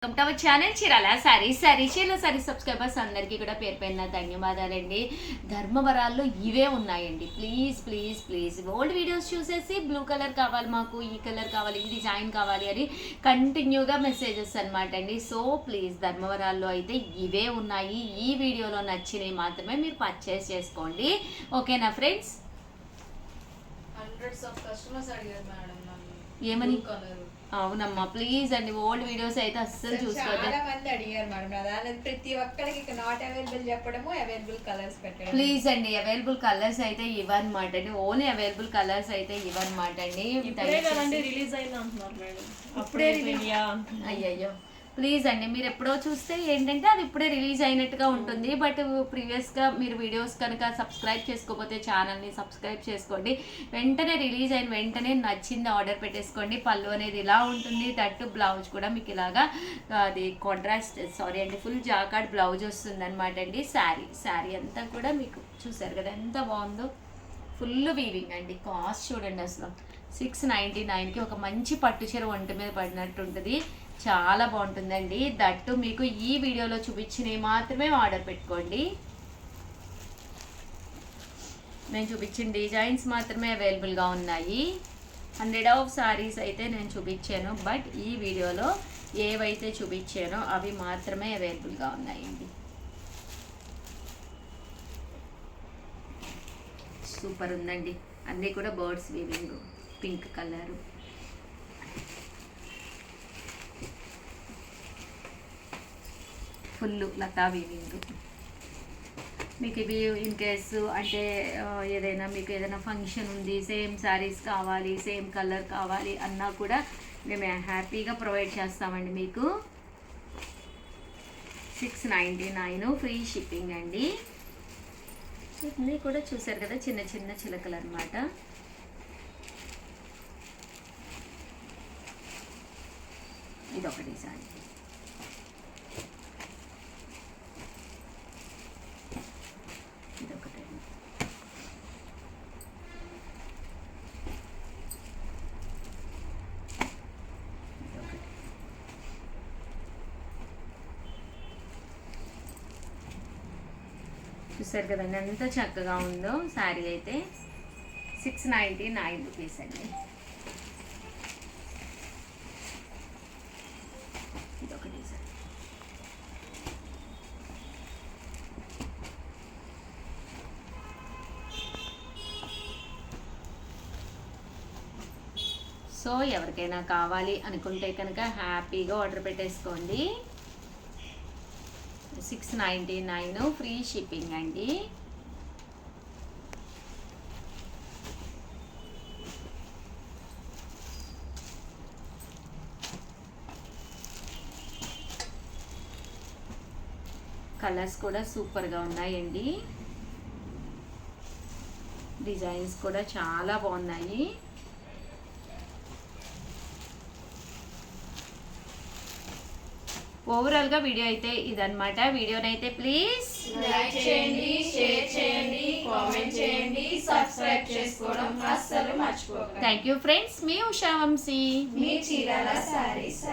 Welcome to our channel Chirala Chirala saree subscribers అందరికీ కూడా పేరు పైన ధన్యవాదాలండి. ధర్మవరాల్లో ఇవే ఉన్నాయండి. Please please please old videos చూసేసి బ్లూ కలర్ కావాలి, మాకు ఈ కలర్ కావాలి, ఈ డిజైన్ కావాలి అని కంటిన్యూగా మెసేజెస్ అనమాట అండి. సో ప్లీజ్ ధర్మవరాల్లో అయితే ఇవే ఉన్నాయి. ఈ వీడియోలో నచ్చినవి మాత్రమే మీరు పర్చేస్ చేసుకోండి. ఓకేనా ఫ్రెండ్స్? హండ్రెడ్స్ ఆఫ్ కస్టమర్స్ అడిగారు మేడం ఏమని? కలర్. అవునమ్మా ప్లీజ్ అండి, ఓల్డ్ వీడియోస్ అయితే అస్సలు చూసుకోవద్దు. చాలా మంది అడిగారు మేడం అలా ప్రతి ఒక్కరికి నాట్ అవైలబుల్ చెప్పడము, అవైలబుల్ కలర్స్ పెట్టడం. ప్లీజ్ అండి, అవైలబుల్ కలర్స్ అయితే ఇవ్వనమాట అండి. ఓన్లీ అవైలబుల్ కలర్స్ అయితే ఇవ్వనమాట అండి. రిలీజ్ అయింది అంటున్నారు మేడం. అప్పుడే అయ్యయ్యో ప్లీజ్ అండి, మీరు ఎప్పుడో చూస్తే ఏంటంటే అది ఇప్పుడే రిలీజ్ అయినట్టుగా ఉంటుంది. బట్ ప్రీవియస్గా మీరు వీడియోస్ కనుక సబ్స్క్రైబ్ చేసుకోకపోతే ఛానల్ని సబ్స్క్రైబ్ చేసుకోండి. వెంటనే రిలీజ్ అయిన వెంటనే నచ్చింది ఆర్డర్ పెట్టేసుకోండి. పళ్ళు అనేది ఇలా ఉంటుంది. దట్టు బ్లౌజ్ కూడా మీకు ఇలాగా అది కాంట్రాస్ట్ ఫుల్ జాకార్డ్ బ్లౌజ్ వస్తుంది అనమాట అండి. శారీ అంతా కూడా మీకు చూసారు కదా ఎంత బాగుందో. ఫుల్ వీవింగ్ అండి. కాస్ట్ చూడండి అసలు 699కి ఒక మంచి పట్టు చీర ఒంటి మీద పడినట్టు ఉంటుంది. చాలా బాగుంటుందండి. దట్టు మీకు ఈ వీడియోలో చూపించినవి మాత్రమే ఆర్డర్ పెట్టుకోండి. నేను చూపించిన డిజైన్స్ మాత్రమే అవైలబుల్గా ఉన్నాయి. 100 ఆఫ్ సారీస్ అయితే నేను చూపించాను. బట్ ఈ వీడియోలో ఏవైతే చూపించానో అవి మాత్రమే అవైలబుల్గా ఉన్నాయండి. సూపర్ ఉందండి. అన్నీ కూడా birds weaving, pink colour, full లతా వీవింగ్. మీకు ఇవి ఇన్ కేసు అంటే ఏదైనా మీకు ఏదైనా ఫంక్షన్ ఉంది, సేమ్ శారీస్ కావాలి, సేమ్ కలర్ కావాలి అన్నా కూడా మేము హ్యాపీగా ప్రొవైడ్ చేస్తామండి. మీకు 699 ఫ్రీ షిప్పింగ్ అండి. ఇవన్నీ కూడా చూసారు కదా చిన్న చిన్న చిలకలు అనమాట. ఇదొక డిజైన్. ఇదొకటి. చూసారు కదండి ఎంత చక్కగా ఉందో శారీ అయితే. 699 రూపీస్ అండి. ఇదొక డిజైన్. సో ఎవరికైనా కావాలి అనుకుంటే కనుక హ్యాపీగా ఆర్డర్ పెట్టేసుకోండి. 699 ఫ్రీ షిప్పింగ్ అండి. కలర్స్ కూడా సూపర్గా ఉన్నాయండి. డిజైన్స్ కూడా చాలా బాగున్నాయి. ఓవరాల్గా వీడియో అయితే ఇదన్నమాట. వీడియోనైతే ప్లీజ్ లైక్ చేయండి, షేర్ చేయండి, కామెంట్ చేయండి, సబ్స్క్రైబ్ చేసుకోవడం అస్సలు మర్చిపోకండి. Thank you friends. మీ ఉషా వంశీ, మీ Chirala sarees.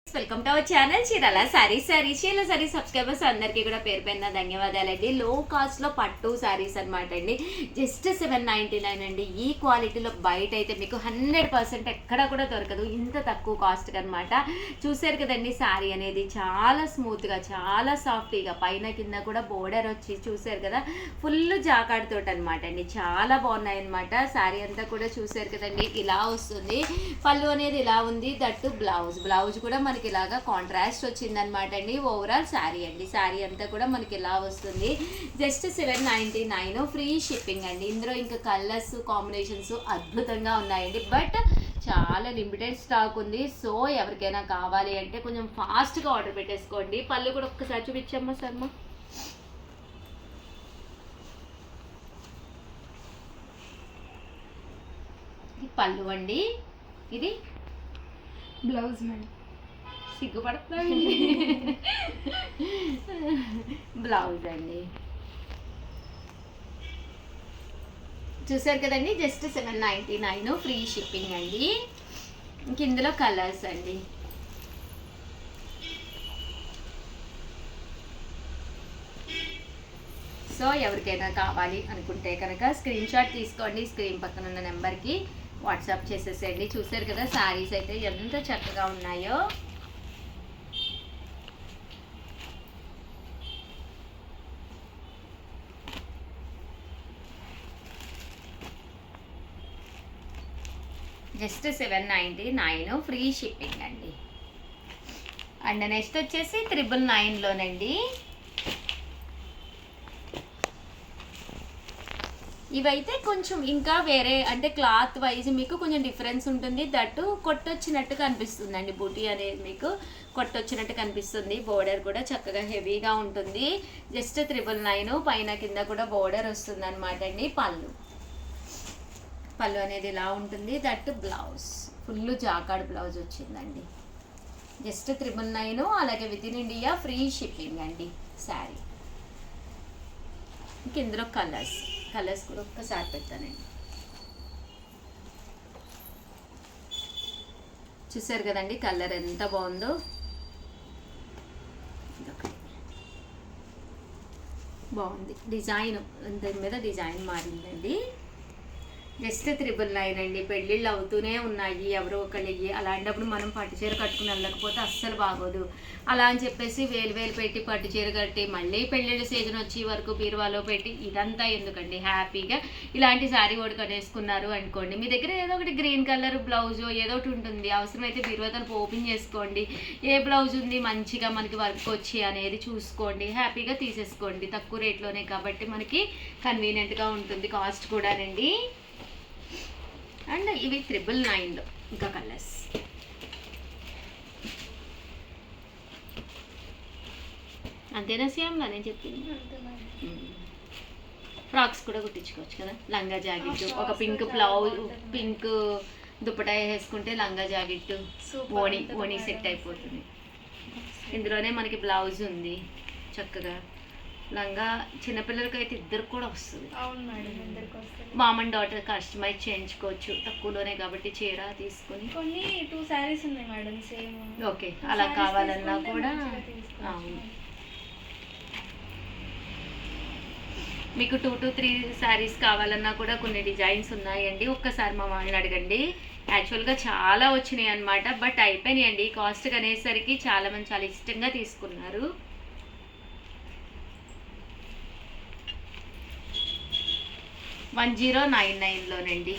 Welcome to our channel Chirala Chirala saree subscribers అందరికీ కూడా పేరు పైన ధన్యవాదాలండి. లో కాస్ట్లో పట్టు సారీస్ అనమాట అండి. జస్ట్ 799 అండి. ఈ క్వాలిటీలో బయట అయితే మీకు 100% ఎక్కడ కూడా దొరకదు ఇంత తక్కువ కాస్ట్కి అనమాట. చూసారు కదండి శారీ అనేది చాలా స్మూత్గా, చాలా సాఫ్టీగా, పైన కింద కూడా బోర్డర్ వచ్చి చూసారు కదా ఫుల్ జాకాడ్ తోటి అనమాట అండి. చాలా బాగున్నాయి అనమాట. శారీ అంతా కూడా చూసారు కదండి ఇలా వస్తుంది. పళ్ళు అనేది ఇలా ఉంది. దట్టు బ్లౌజ్ కూడా మనకి ఇలాగా కాంట్రాస్ట్ వచ్చిందనమాట అండి. ఓవరాల్ శారీ అండి. శారీ అంతా కూడా మనకి ఇలా వస్తుంది. జస్ట్ 799 ఫ్రీ షిప్పింగ్ అండి. ఇందులో ఇంకా కలర్స్ కాంబినేషన్స్ అద్భుతంగా ఉన్నాయండి. బట్ చాలా లిమిటెడ్ స్టాక్ ఉంది. సో ఎవరికైనా కావాలి అంటే కొంచెం ఫాస్ట్గా ఆర్డర్ పెట్టేసుకోండి. పళ్ళు కూడా ఒక్కసారి చూపించమ్మా శర్మ. ఇది పళ్ళు అండి. ఇది బ్లౌజ్ మేడం. సిగ్గుపడుతుందండి. బ్లౌజ్ అండి. చూసారు కదండి, జస్ట్ 799 ఫ్రీ షిప్పింగ్ అండి. ఇంక ఇందులో కలర్స్ అండి. సో ఎవరికైనా కావాలి అనుకుంటే కనుక స్క్రీన్ షాట్ తీసుకోండి, స్క్రీన్ పక్కన ఉన్న నెంబర్కి వాట్సాప్ చేసేసేయండి. చూసారు కదా శారీస్ అయితే ఎంత చక్కగా ఉన్నాయో. జస్ట్ 799 ఫ్రీ షిప్పింగ్ అండి. అండ్ నెక్స్ట్ వచ్చేసి 999లోనండి. ఇవైతే కొంచెం ఇంకా వేరే అంటే క్లాత్ వైజ్ మీకు కొంచెం డిఫరెన్స్ ఉంటుంది. దట్టు కొట్టొచ్చినట్టు కనిపిస్తుందండి. బూటీ అనేది మీకు కొట్టొచ్చినట్టు కనిపిస్తుంది. బోర్డర్ కూడా చక్కగా హెవీగా ఉంటుంది. జస్ట్ 999 పైన కింద కూడా బోర్డర్ వస్తుంది అనమాట అండి. పళ్ళు అనేది ఇలా ఉంటుంది. That blouse full jacquard blouse వచ్చిందండి. జస్ట్ 999, అలాగే with in India free shipping అండి శారీ. ఇంక ఇందులో కలర్స్ కూడా ఒక్కసారి పెడతానండి. చూసారు కదండి కలర్ ఎంత బాగుందో. బాగుంది డిజైన్, దీని మీద డిజైన్ మారిందండి. జస్ట్ 999 అండి. పెళ్ళిళ్ళు అవుతూనే ఉన్నాయి ఎవరో ఒకళ్ళకి. అలాంటప్పుడు మనం పట్టుచీర కట్టుకుని వెళ్ళకపోతే అస్సలు బాగోదు. అలా అని చెప్పేసి వేలు పెట్టి పట్టుచీర కట్టి మళ్ళీ పెళ్ళిళ్ళ సీజన్ వచ్చే వరకు బీరువాలో పెట్టి ఇదంతా ఎందుకండి. హ్యాపీగా ఇలాంటి శారీ ఒకటి కొనేసుకున్నారు అనుకోండి, మీ దగ్గర ఏదో ఒకటి గ్రీన్ కలర్ బ్లౌజ్ ఏదో ఒకటి ఉంటుంది. అవసరమైతే బీరువా తలుపు ఓపెన్ చేసుకోండి, ఏ బ్లౌజ్ ఉంది మంచిగా మనకి వర్క్ వచ్చి అనేది చూసుకోండి, హ్యాపీగా తీసేసుకోండి. తక్కువ రేట్లోనే కాబట్టి మనకి కన్వీనియంట్గా ఉంటుంది. కాస్ట్ కూడానండి. అండ్ ఇవి 999లో ఇంకా కలర్స్. అంతేనా శ్యామ్లా నేను చెప్పింది? ఫ్రాక్స్ కూడా కుట్టించుకోవచ్చు కదా. లంగా జాకెట్, ఒక పింక్ బ్లౌజ్, పింక్ దుప్పటా వేసుకుంటే లంగా జాకెట్ ఓణి సెట్ అయిపోతుంది. ఇందులోనే మనకి బ్లౌజ్ ఉంది చక్కగా. లంగా చిన్నపిల్లలకి అయితే ఇద్దరు కూడా వస్తుంది. మామ్ అండ్ డాటర్ కస్టమైజ్ చేయించుకోవచ్చు తక్కువలోనే కాబట్టి. చీర తీసుకుని కొన్ని 2 సారీస్ ఉన్నాయి మేడం సేమ్. ఓకే, అలా కావాలన్నా కూడా అవును. మీకు 2 to 3 శారీస్ కావాలన్నా కూడా కొన్ని డిజైన్స్ ఉన్నాయండి. ఒక్కసారి మా వాళ్ళని అడగండి. యాక్చువల్గా చాలా వచ్చినాయి అనమాట, బట్ అయిపోయినాయండి. కాస్ట్ అనేసరికి చాలామంది చాలా ఇష్టంగా తీసుకున్నారు. 1099లోనండి.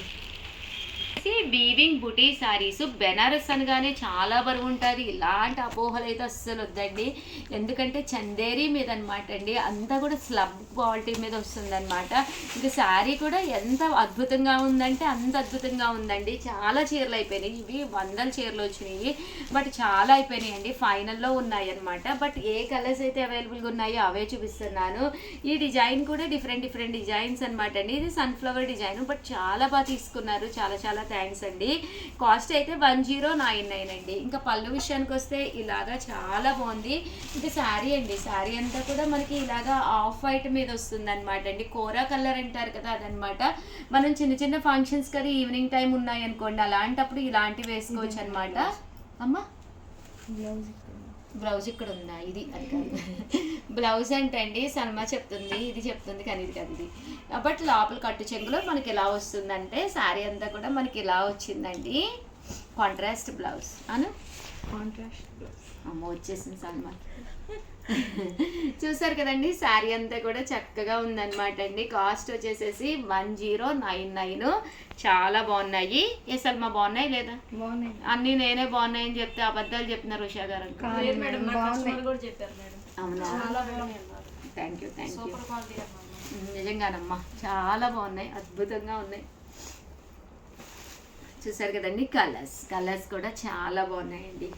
వీవింగ్ బుటీ శారీస్. బెనారస్ అనగానే చాలా బరువు ఉంటుంది. ఇలాంటి అపోహలు అయితే అస్సలు వద్దండి. ఎందుకంటే చందేరి మీద అనమాట అండి, అంతా కూడా స్లబ్ క్వాలిటీ మీద వస్తుంది అనమాట. ఇంకా శారీ కూడా ఎంత అద్భుతంగా ఉందంటే అంత అద్భుతంగా ఉందండి. చాలా చీరలు అయిపోయినాయి. ఇవి 100 చీరలు వచ్చినాయి, బట్ చాలా అయిపోయినాయండి. ఫైనల్లో ఉన్నాయి అనమాట. బట్ ఏ కలర్స్ అయితే అవైలబుల్గా ఉన్నాయో అవే చూపిస్తున్నాను. ఈ డిజైన్ కూడా డిఫరెంట్ డిజైన్స్ అనమాట అండి. ఇది సన్ఫ్లవర్ డిజైన్, బట్ చాలా బాగా తీసుకున్నారు. చాలా థ్యాంక్స్ అండి. కాస్ట్ అయితే 1099 అండి. ఇంకా పళ్ళు విషయానికి వస్తే ఇలాగా చాలా బాగుంది. ఇంకా శారీ అండి, శారీ అంతా కూడా మనకి ఇలాగా ఆఫ్ వైట్ మీద వస్తుంది అనమాట అండి. కోరా కలర్ అంటారు కదా అదనమాట. మనం చిన్న ఫంక్షన్స్ కదా ఈవినింగ్ టైం ఉన్నాయి అనుకోండి, అలాంటప్పుడు ఇలాంటివి వేసుకోవచ్చు అనమాట. అమ్మా బ్లౌజ్ ఇక్కడ ఉందా? ఇది అది కాదు బ్లౌజ్ అంటే అండి సల్మా చెప్తుంది, ఇది చెప్తుంది కానీ ఇది కాదు ఇది. బట్ లోపల కట్టు చెంగులో మనకి ఎలా వస్తుందంటే శారీ అంతా కూడా మనకి ఇలా వచ్చిందండి. కాంట్రాస్ట్ బ్లౌజ్ అను కాంట్రాస్ట్ బ్లౌజ్. అమ్మ వచ్చేసింది సల్మా. చూసారు కదండి శారీ అంతా కూడా చక్కగా ఉందన్నమాట అండి. కాస్ట్ వచ్చేసేసి 1099. చాలా బాగున్నాయి. ఏ సల్మా బాగున్నాయి లేదా? బాగున్నాయి అన్నీ. నేనే బాగున్నాయని చెప్తే అబద్ధాలు చెప్తున్నారు ఉషా గారు. అవునా? థ్యాంక్ యూ నిజంగానమ్మా చాలా బాగున్నాయి, అద్భుతంగా ఉన్నాయి. చూసారు కదండి కలర్స్ కూడా చాలా బాగున్నాయండి.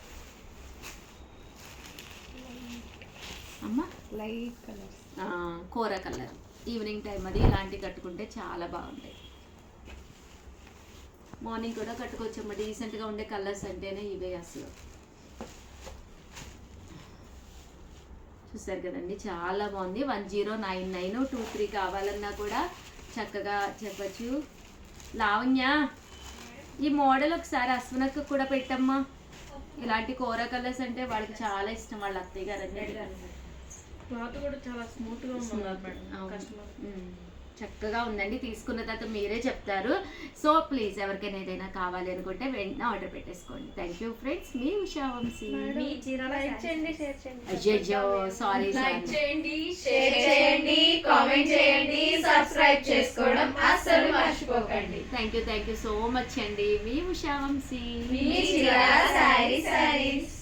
అమ్మ లైట్ కలర్, కోరా కలర్, ఈవినింగ్ టైం అది ఇలాంటివి కట్టుకుంటే చాలా బాగుంటాయి. మార్నింగ్ కూడా కట్టుకోవచ్చమ్మా. డీసెంట్గా ఉండే కలర్స్ అంటేనే ఇవే అసలు. చూసారు కదండి చాలా బాగుంది. 1099. 2, 3 కావాలన్నా కూడా చక్కగా చెప్పచ్చు. లావణ్య ఈ మోడల్ ఒకసారి అశ్వనకు కూడా పెట్టమ్మా. ఇలాంటి కోరా కలర్స్ అంటే వాడికి చాలా ఇష్టం, వాళ్ళ అత్తయ్య గారు అన్నీ. క్లాత్ కూడా చాలా స్మూత్ గా ఉన్నారు మేడం అవును. కస్టమర్. చక్కగా ఉందండి. తీసుకున్న తర్వాత మీరే చెప్తారు. సో ప్లీజ్ ఎవరికైనా ఏదైనా కావాలి అనుకుంటే వెంటనే ఆర్డర్ పెట్టేసుకోండి. థ్యాంక్ యూ ఫ్రెండ్స్, మీ ఉషా వంశీ. మీ చీరాల లైక్ చేయండి, షేర్ చేయండి. అయ్యో సారీ లైక్ సారీ. చేయండి, షేర్ చేయండి, కామెంట్ చేయండి, సబ్స్క్రైబ్ చేసుకోవడం అస్సలు మర్చిపోకండి. థ్యాంక్ యూ సో మచ్ అండి. మీ ఉషా వంశీ. మీ చీరాల సారీస్.